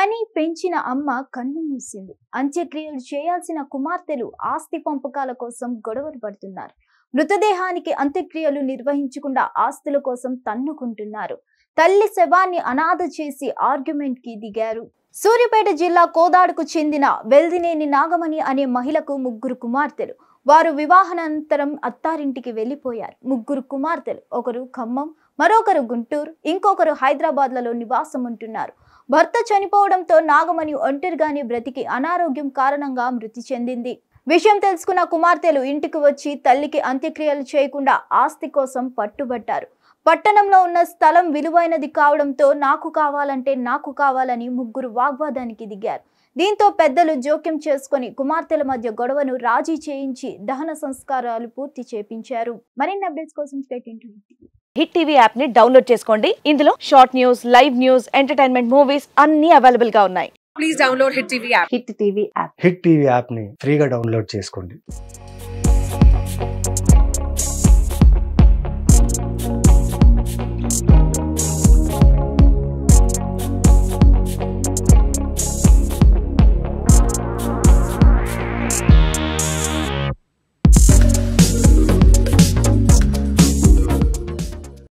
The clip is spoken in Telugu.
కని పెంచిన అమ్మ కన్ను మూసింది. అంత్యక్రియలు చేయాల్సిన కుమార్తెలు ఆస్తి పంపకాల కోసం గొడవలు పడుతున్నారు. మృతదేహానికి అంత్యక్రియలు నిర్వహించకుండా ఆస్తుల కోసం తన్నుకుంటున్నారు. తల్లి శవాన్ని అనాథ చేసి ఆర్గ్యుమెంట్ కి దిగారు. సూర్యాపేట జిల్లా కోదాడుకు చెందిన వెల్దినేని నాగమణి అనే మహిళకు ముగ్గురు కుమార్తెలు. వారు వివాహానంతరం అత్తారింటికి వెళ్లిపోయారు. ముగ్గురు కుమార్తెలు, ఒకరు ఖమ్మం, మరొకరు గుంటూరు, ఇంకొకరు హైదరాబాద్లలో నివాసం ఉంటున్నారు. భర్త చనిపోవడంతో నాగమణి ఒంటరిగానే బ్రతికి అనారోగ్యం కారణంగా మృతి చెందింది. విషయం తెలుసుకున్న కుమార్తెలు ఇంటికి వచ్చి తల్లికి అంత్యక్రియలు చేయకుండా ఆస్తి కోసం పట్టుబట్టారు. పట్టణంలో ఉన్న స్థలం విలువైనది కావడంతో నాకు కావాలని ముగ్గురు వాగ్వాదానికి దిగారు. దీంతో పెద్దలు జోక్యం చేసుకుని కుమార్తెల మధ్య గొడవను రాజీ చేయించి దహన సంస్కారాలు పూర్తి చేపించారు. మరిన్ని అప్డేట్స్ కోసం stay tuned to hit TV app ని డౌన్లోడ్ చేసుకోండి. ఇందులో short news, live news, entertainment movies అన్ని అవైలబుల్ గా ఉన్నాయి. Please download Hit TV app. Hit TV app hit TV app ని ఫ్రీగా డౌన్లోడ్ చేసుకోండి.